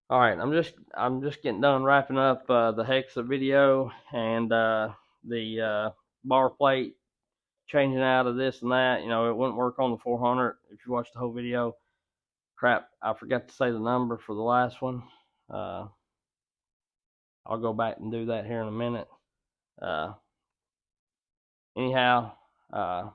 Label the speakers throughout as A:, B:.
A: All right, I'm just getting done wrapping up the Hexa video and the bar plate, changing out of this and that. You know, it wouldn't work on the 400 if you watch the whole video. Crap, I forgot to say the number for the last one. Uh, I'll go back and do that here in a minute. Uh, anyhow, uh,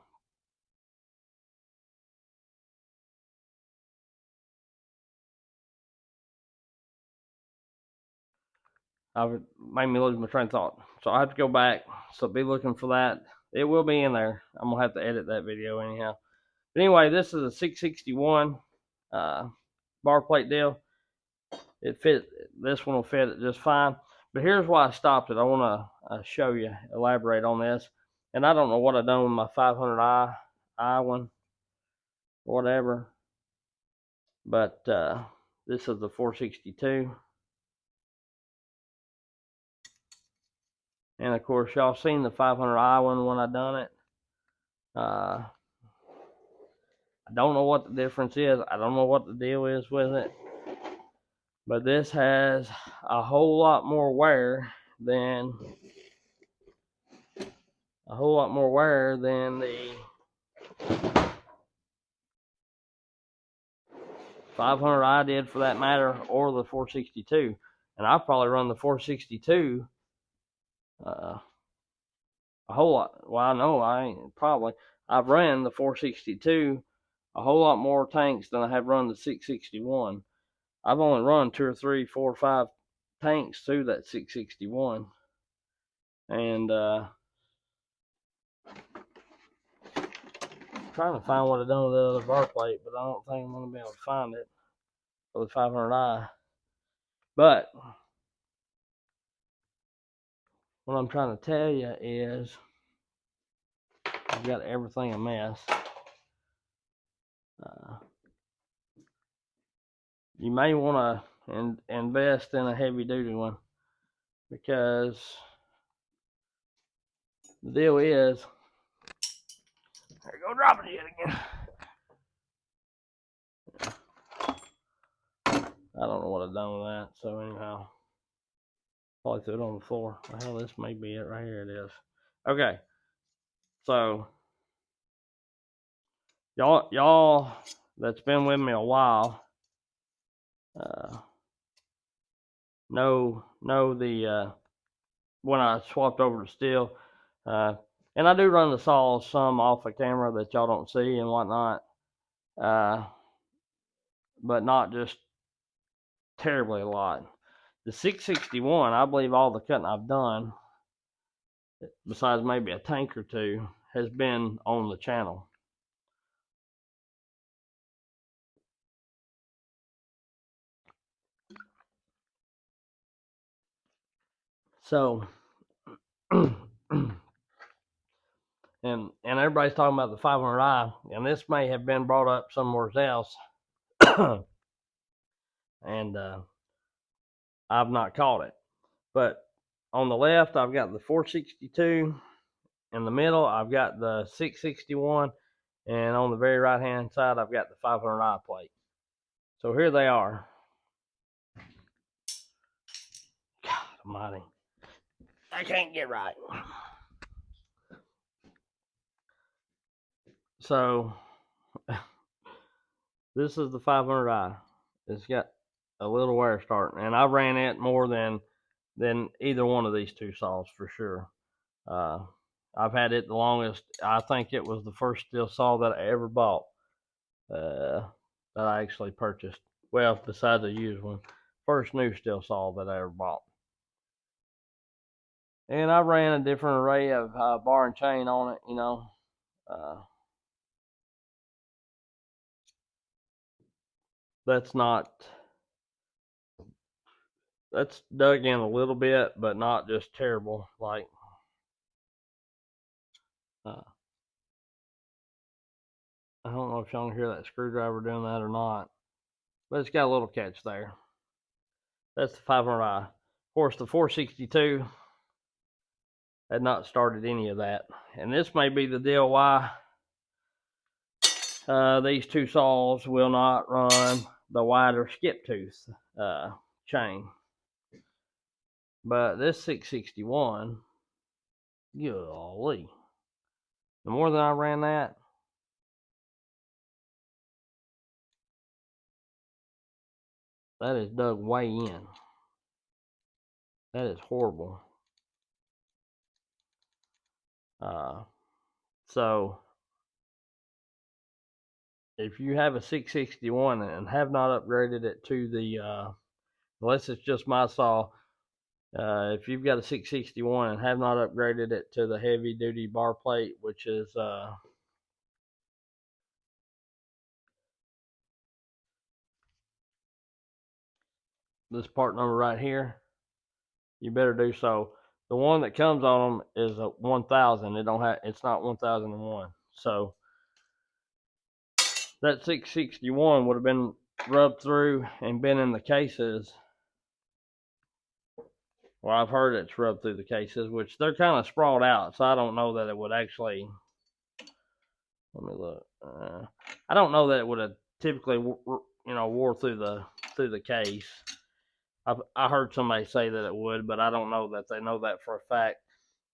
A: I've made me lose my train of thought. So I have to go back. So be looking for that. It will be in there. I'm gonna have to edit that video anyhow. But anyway, this is a 661 uh, bar plate deal. It fit. This one will fit it just fine. But here's why I stopped it. I want to show you, elaborate on this. And I don't know what I done with my 500i one, whatever. But this is the 462. And of course, y'all seen the 500i one when I done it. I don't know what the difference is. I don't know what the deal is with it. But this has a whole lot more wear than the 500i did, for that matter, or the 462. And I probably run the 462 a whole lot. Well, I know I ain't probably. I've ran the 462 a whole lot more tanks than I have run the 661. I've only run 2 or 3, 4 or 5 tanks through that 661. And trying to find what I done with the other bar plate, but I don't think I'm gonna be able to find it for the 500i. But what I'm trying to tell you is I've got everything a mess. You may want to invest in a heavy duty one, because the deal is, there you go, dropping it again. I don't know what I've done with that. So anyhow, probably threw it on the floor. Well, this may be it right here. It is. Okay. So y'all that's been with me a while know the when I swapped over to steel, and I do run the saws some off the camera that y'all don't see and whatnot, but not just terribly a lot. The 661, I believe all the cutting I've done, besides maybe a tank or two, has been on the channel. So, and everybody's talking about the 500i, and this may have been brought up somewhere else, and I've not caught it. But on the left, I've got the 462. In the middle, I've got the 661, and on the very right hand side, I've got the 500i plate. So here they are. God almighty, I can't get right. So this is the 500i. It's got a little wear starting, and I ran it more than either one of these two saws for sure. I've had it the longest. I think it was the first steel saw that I ever bought, that I actually purchased. Well, besides a used one, first new steel saw that I ever bought. And I ran a different array of bar and chain on it, you know. That's not, that's dug in a little bit, but not just terrible. Like, uh, I don't know if y'all can hear that screwdriver doing that or not, but it's got a little catch there. That's the 500i. Of course, the 462 had not started any of that. And this may be the deal why these two saws will not run the wider skip tooth chain. But this 661, golly, the more that I ran that, that is dug way in. That is horrible. So if you have a 661 and have not upgraded it to the, unless it's just my saw, if you've got a 661 and have not upgraded it to the heavy duty bar plate, which is this part number right here, you better do so. The one that comes on them is a 1000. It's not 1001. So that 661 would have been rubbed through and been in the cases. Well, I've heard it's rubbed through the cases, which they're kind of sprawled out, so I don't know that it would actually. Let me look. I don't know that it would have typically, wore through the case. I heard somebody say that it would, but I don't know that they know that for a fact.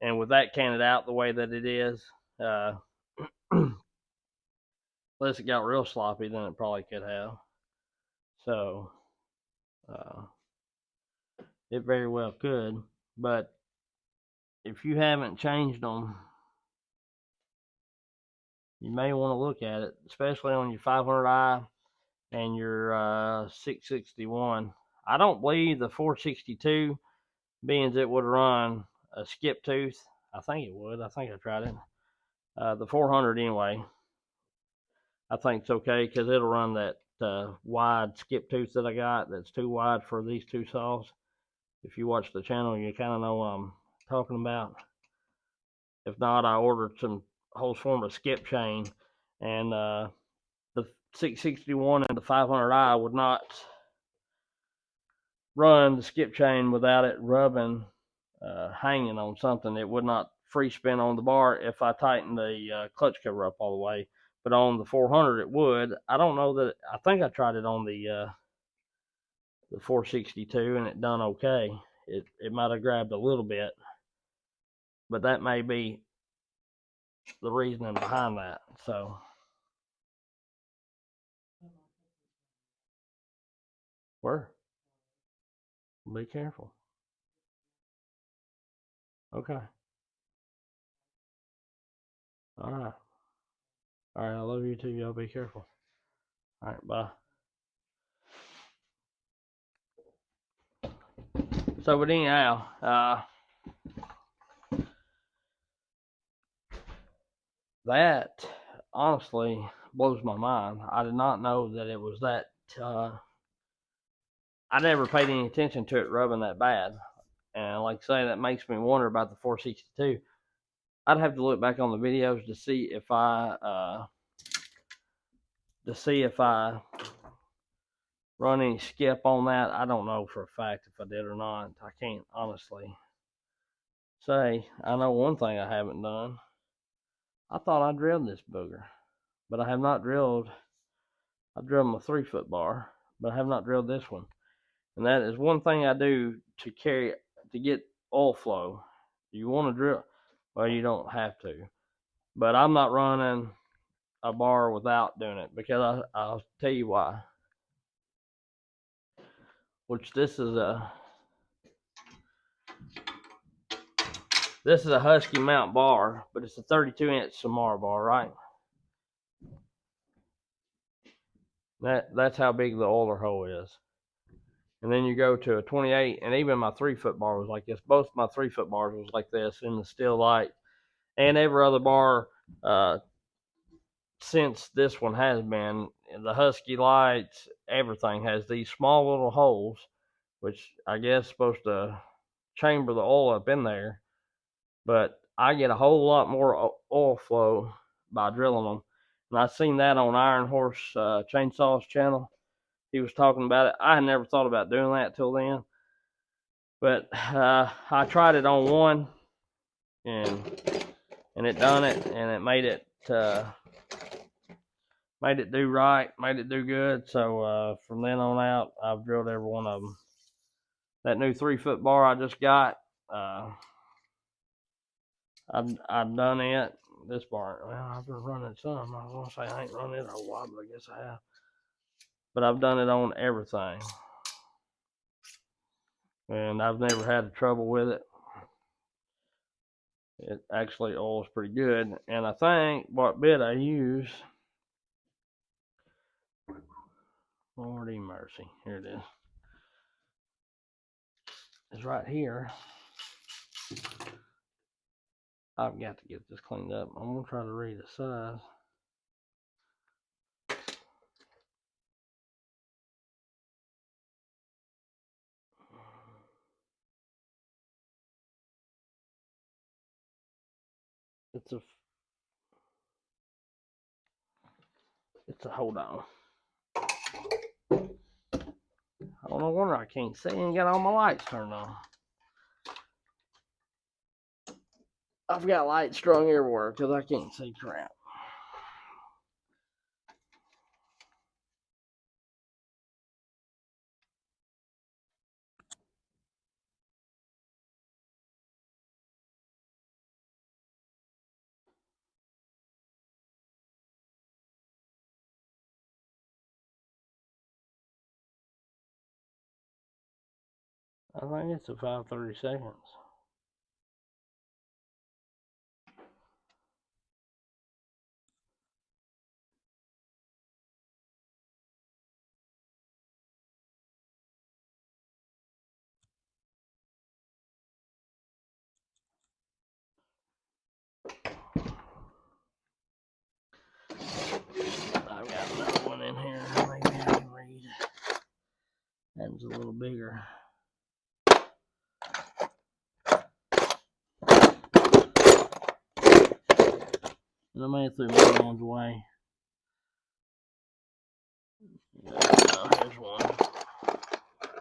A: And with that canted out the way that it is, unless it got real sloppy, then it probably could have. So, it very well could. But if you haven't changed them, you may want to look at it, especially on your 500i and your 661. I don't believe the 462, being it would run a skip tooth. I think it would. I think I tried it. The 400 anyway, I think it's okay because it'll run that wide skip tooth that I got that's too wide for these two saws. If you watch the channel, you kind of know what I'm talking about. If not, I ordered some whole form of skip chain, and the 661 and the 500i would not run the skip chain without it rubbing, hanging on something. It would not free spin on the bar if I tightened the clutch cover up all the way. But on the 400 it would. I don't know that. I think I tried it on the 462 and it done okay. It might have grabbed a little bit, but that may be the reasoning behind that. So where? Be careful. Okay. All right. All right. I love you too. Y'all be careful. All right. Bye. So, but anyhow, that honestly blows my mind. I did not know that it was that. I never paid any attention to it rubbing that bad. And like I say, that makes me wonder about the 462. I'd have to look back on the videos to see if I run any skip on that. I don't know for a fact if I did or not. I can't honestly say. I know one thing I haven't done. I thought I drilled this booger, but I have not drilled. I drilled my 3-foot bar, but I have not drilled this one. And that is one thing I do to get oil flow. You want to drill, well, you don't have to, but I'm not running a bar without doing it because I'll tell you why. Which this is a Husky mount bar, but it's a 32-inch Samara bar, right? That's how big the oiler hole is. And then you go to a 28, and even my 3-foot bar was like this. Both my 3-foot bars was like this in the Still Light, and every other bar since this one has been. The Husky Lights, everything has these small little holes, which I guess supposed to chamber the oil up in there. But I get a whole lot more oil flow by drilling them. And I seen that on Iron Horse Chainsaw's channel. He was talking about it. I had never thought about doing that till then. But I tried it on one, and it done it, and it made it do right, made it do good. So from then on out, I've drilled every one of them. that new 3-foot bar I just got. I've done it. This bar, well, I've been running some. I was gonna say I ain't run it a whole while, but I guess I have. But I've done it on everything, and I've never had trouble with it. It actually oils pretty good, and I think what bit I use, Lordy mercy, here it is right here. I've got to get this cleaned up. I'm gonna try to read the size. Hold on. Oh, no wonder I can't see and get all my lights turned on. I've got lights strung everywhere because I can't see crap. I think it's a 5/32. I've got another one in here. Maybe I can read. That one's a little bigger. And I may have threw my ones away. Here's one.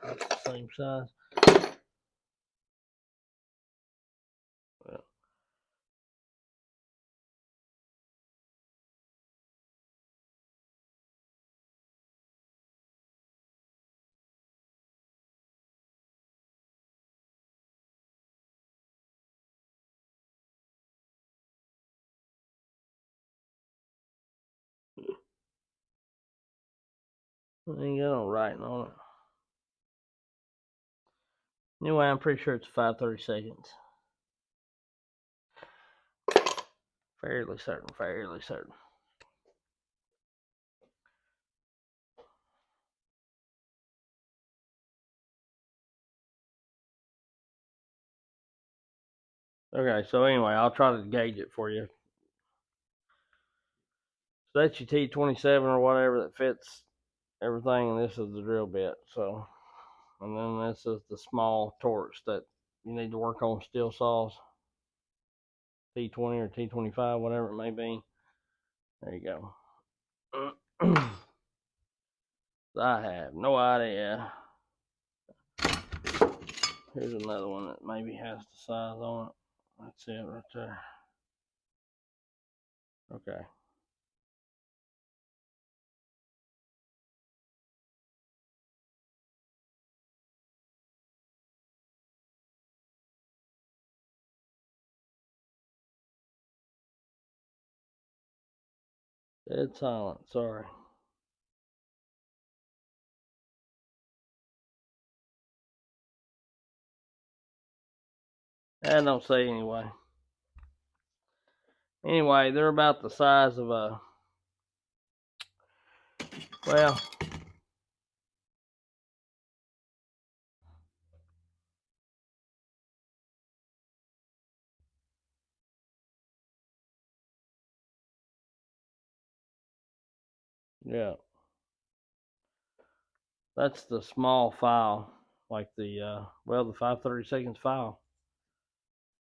A: That's the same size. Well, I ain't got no writing on it. Anyway, I'm pretty sure it's 5/32. Fairly certain. Okay, so anyway, I'll try to gauge it for you. So that's your T27 or whatever that fits everything, and this is the drill bit. So, and then this is the small torch that you need to work on steel saws, T20 or T25, whatever it may be. There you go. I have no idea. Here's another one that maybe has the size on it. That's it right there. Okay. Dead silent, sorry. I don't say anyway. Anyway, they're about the size of a, well, yeah. That's the small file, like the, well, the 5/32 file,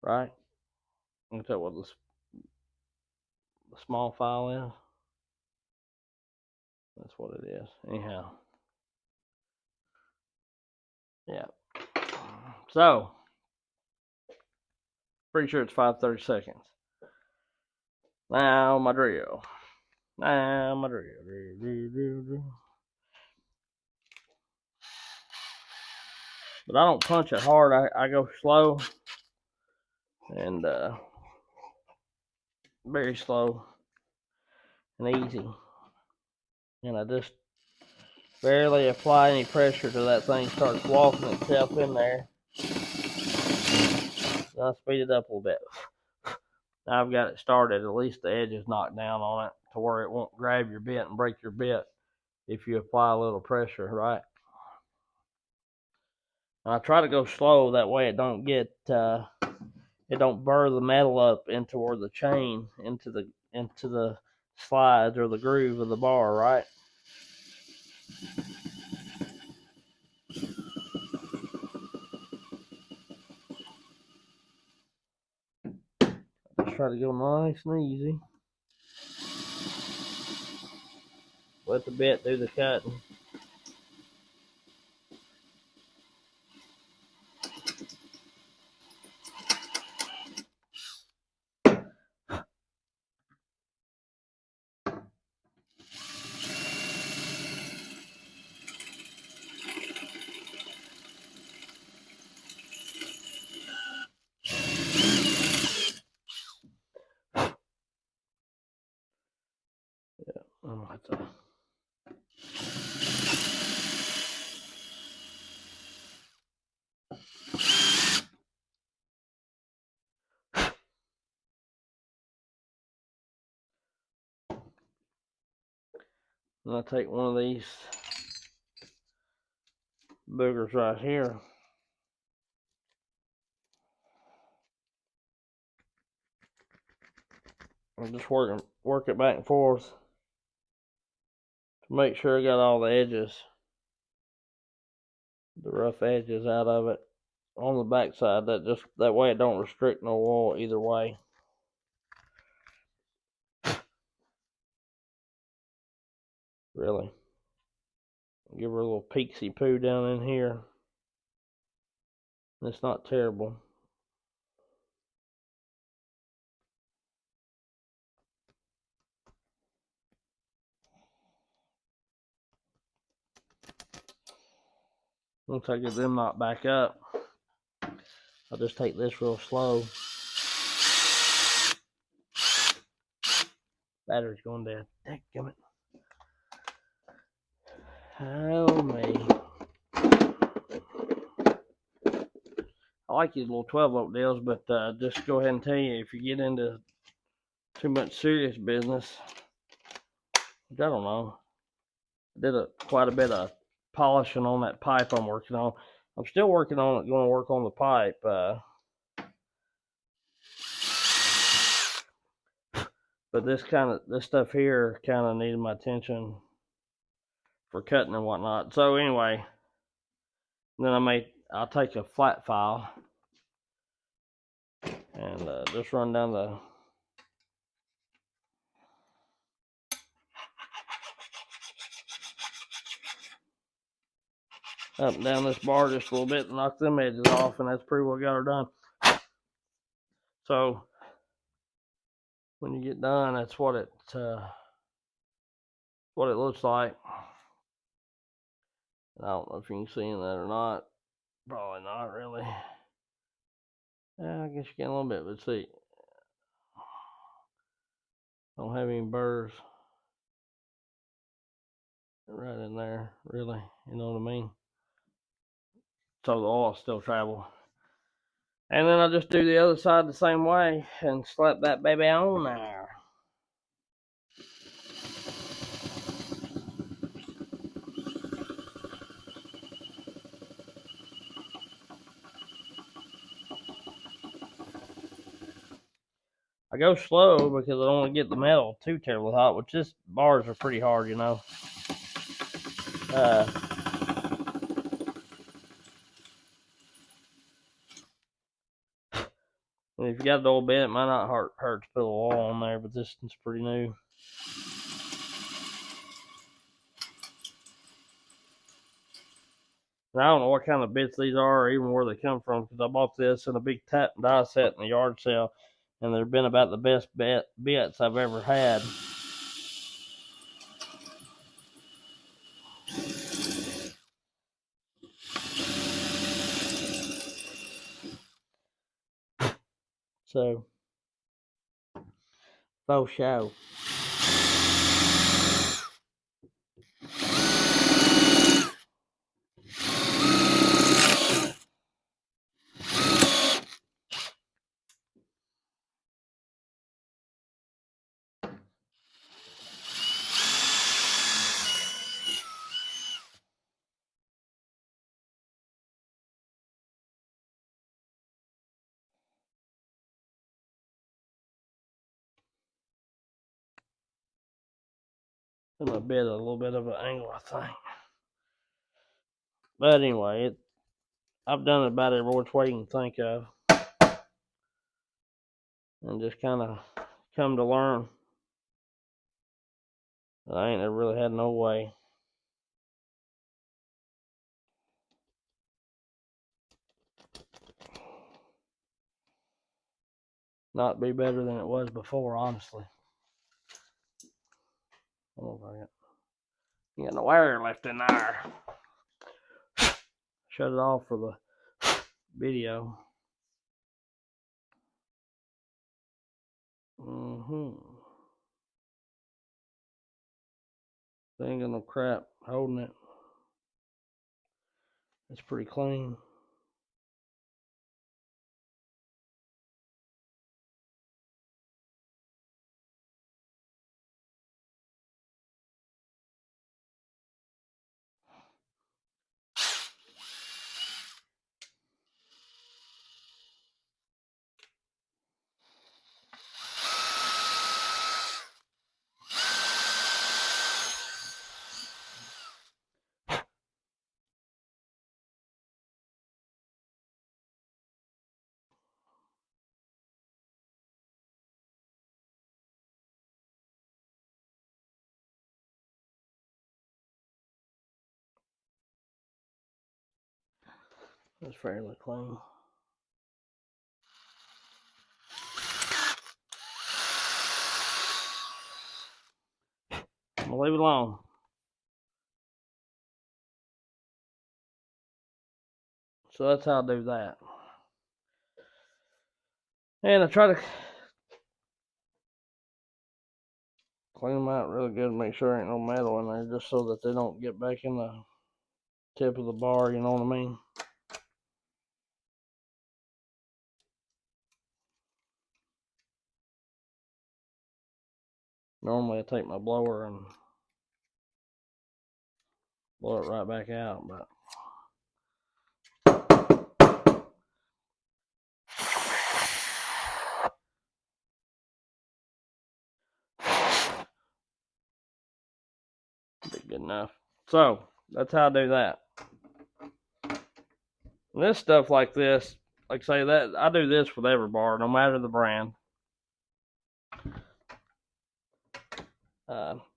A: right? Is that what the small file is? That's what it is. Anyhow. Yeah. So, pretty sure it's 5/32. Now my drill. But I don't punch it hard. I go slow and very slow and easy. And I just barely apply any pressure till that thing starts walking itself in there. Then I speed it up a little bit. Now I've got it started. At least the edge is knocked down on it to where it won't grab your bit and break your bit if you apply a little pressure, right? And I try to go slow, that way it don't get it don't burr the metal up into where the chain into the slides or the groove of the bar, right? Just try to go nice and easy. Let the bit do the cutting. Yeah, and I take one of these boogers right here. I'm just work it back and forth to make sure I got all the edges, the rough edges out of it on the back side. That way it don't restrict no oil either way. Really. Give her a little peaksy poo down in here. It's not terrible. Once I get them knocked back up, I'll just take this real slow. Battery's going dead. Dadgummit. Oh me. I like these little 12-volt deals, but just go ahead and tell you, if you get into too much serious business, which I don't know, I did quite a bit of polishing on that pipe I'm working on. I'm still working on it, going to work on the pipe. But this stuff here kind of needed my attention for cutting and whatnot. So anyway, then I'll take a flat file and just run down up and down this bar just a little bit and knock them edges off, and that's pretty well got her done. So when you get done, that's what it looks like. And I don't know if you can see that or not. Probably not really. Yeah, I guess you can a little bit, but see, I don't have any burrs right in there, really. You know what I mean? So the oil still travel. And then I'll just do the other side the same way and slap that baby on there. I go slow because I don't want to get the metal too terribly hot, which this bars are pretty hard, you know. And if you got the old bit, it might not hurt to put a little oil on there, but this one's pretty new. And I don't know what kind of bits these are or even where they come from, because I bought this in a big tap and die set in a yard sale, and they've been about the best bits I've ever had. So, faux show. A little bit of an angle, I think. But anyway, I've done it about every which way you can think of, and just kind of come to learn that I ain't ever really had no way. Not be better than it was before, honestly. Oh, I got no air left in there. Shut it off for the video. Ain't got no crap holding it. It's pretty clean. It's fairly clean. I'm gonna leave it alone. So that's how I do that. And I try to clean them out really good, make sure there ain't no metal in there, just so that they don't get back in the tip of the bar, you know what I mean? Normally I take my blower and blow it right back out, but be good enough. So that's how I do that. And this stuff like this, like I say, that I do this with every bar, no matter the brand.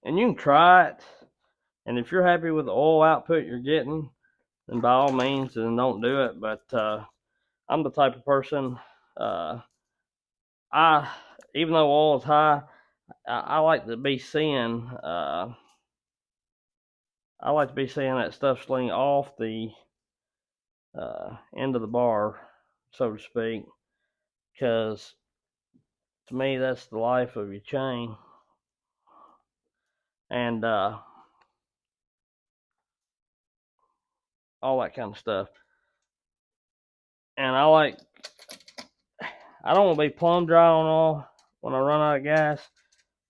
A: And you can try it, and if you're happy with the oil output you're getting, then by all means, then don't do it. But I'm the type of person, even though oil is high, I like to be seeing that stuff sling off the end of the bar, so to speak, because to me that's the life of your chain. And all that kind of stuff. And I don't want to be plumb dry on oil when I run out of gas,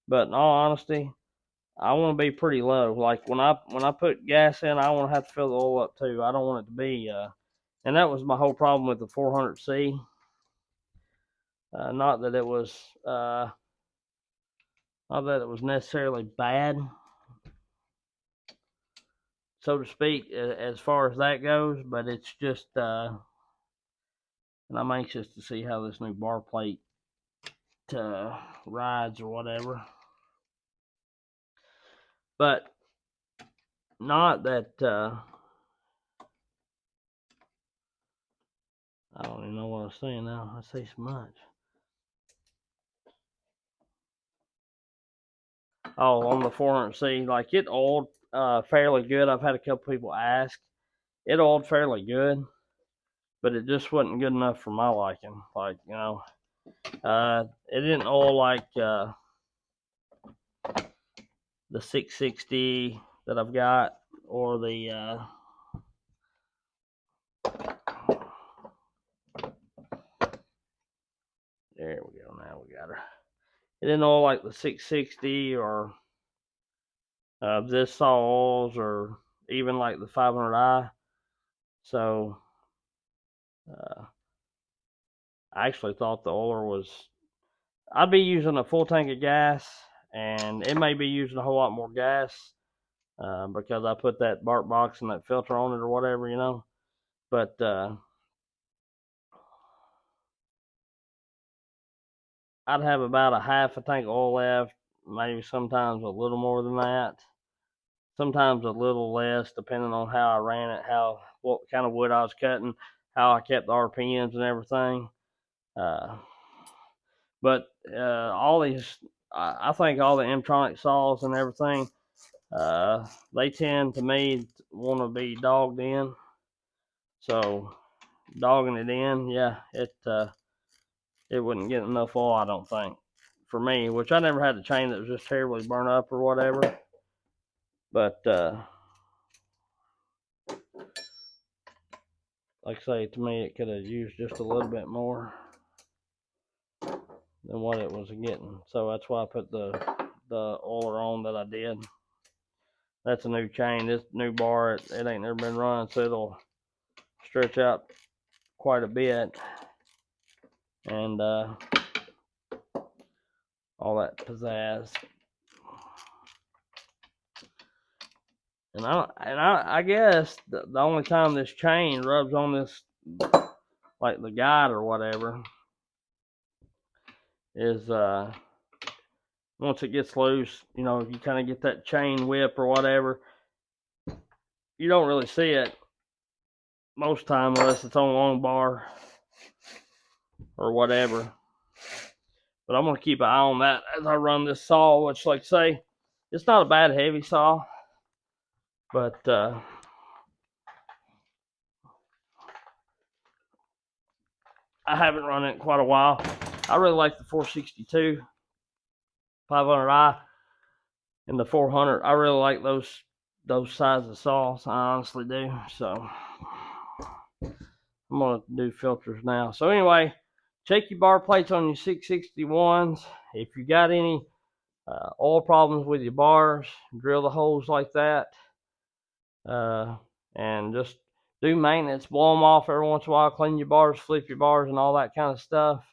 A: but in all honesty, I want to be pretty low. Like when I put gas in, I want to have to fill the oil up too. I don't want it to be and that was my whole problem with the 400C. Not that it was necessarily bad, so to speak, as far as that goes, but it's just and I'm anxious to see how this new bar plate rides or whatever. But not that I don't even know what I was saying now. I say so much. Oh, on the 400C, like it oiled fairly good. I've had a couple people ask. It oiled fairly good, but it just wasn't good enough for my liking. Like, you know, It didn't oil like the 660 that I've got, or the there we go. Now we got her. It didn't oil like the 660 or this saw oils, or even like the 500i. So I actually thought the oiler was, I'd be using a full tank of gas, and it may be using a whole lot more gas because I put that bark box and that filter on it or whatever, you know. But I'd have about a half a tank of oil left, maybe sometimes a little more than that, sometimes a little less, depending on how I ran it, what kind of wood I was cutting, how I kept the RPMs and everything. But all these, I think all the M-Tronic saws and everything, they tend to me want to be dogged in. So dogging it in, yeah, it wouldn't get enough oil, I don't think, for me. Which I never had a chain that was just terribly burnt up or whatever. But like I say, to me, it could have used just a little bit more than what it was getting. So that's why I put the oiler on that I did. That's a new chain. This new bar, it ain't never been run, so it'll stretch out quite a bit. And all that pizzazz. And I guess the only time this chain rubs on this, like the guide or whatever, is once it gets loose, you know, if you kind of get that chain whip or whatever, you don't really see it most time unless it's on long bar or whatever. But I'm going to keep an eye on that as I run this saw, which, like I say, it's not a bad heavy saw, but I haven't run it in quite a while. I really like the 462 500i and the 400. I really like those sizes of saws. I honestly do. So I'm gonna do filters now. So anyway, check your bar plates on your 661s. If you got any oil problems with your bars, drill the holes like that, and just do maintenance. Blow them off every once in a while. Clean your bars, flip your bars, and all that kind of stuff.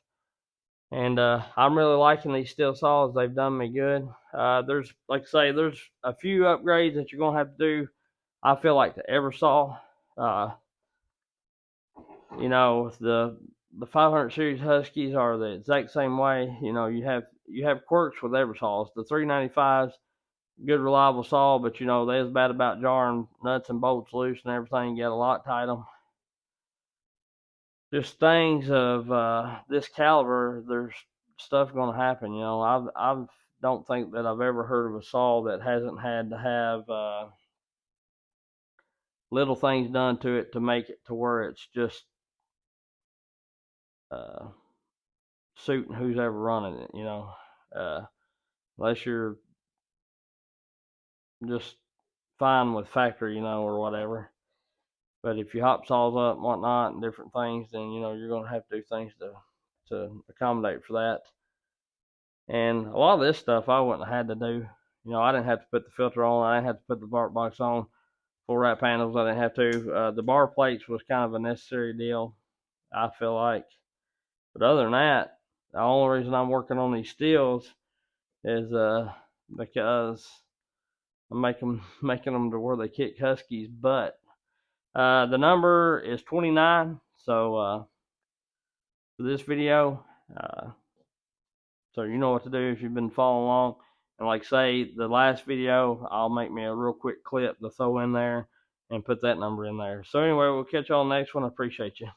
A: And I'm really liking these steel saws. They've done me good. There's, like I say, there's a few upgrades that you're gonna have to do. I feel like the Eversaw. You know, the 500 series Huskies are the exact same way. You know, you have quirks with Eversaws. The 395s, good reliable saw, but you know they was bad about jarring nuts and bolts loose and everything. You got a Loctite them. Just things of this caliber, there's stuff going to happen. You know, I don't think that I've ever heard of a saw that hasn't had to have little things done to it to make it to where it's just suiting who's ever running it. You know, unless you're just fine with factory, you know, or whatever. But if you hop saws up and whatnot and different things, then you know you're going to have to do things to accommodate for that. And a lot of this stuff I wouldn't have had to do. You know, I didn't have to put the filter on. I didn't have to put the bark box on. Full wrap panels, I didn't have to. The bar plates was kind of a necessary deal, I feel like. But other than that, the only reason I'm working on these steels is because I'm making them to where they kick Huskies' butt. The number is 29. So for this video, so you know what to do if you've been following along. And like say, the last video, I'll make me a real quick clip to throw in there and put that number in there. So anyway, we'll catch y'all next one. I appreciate you.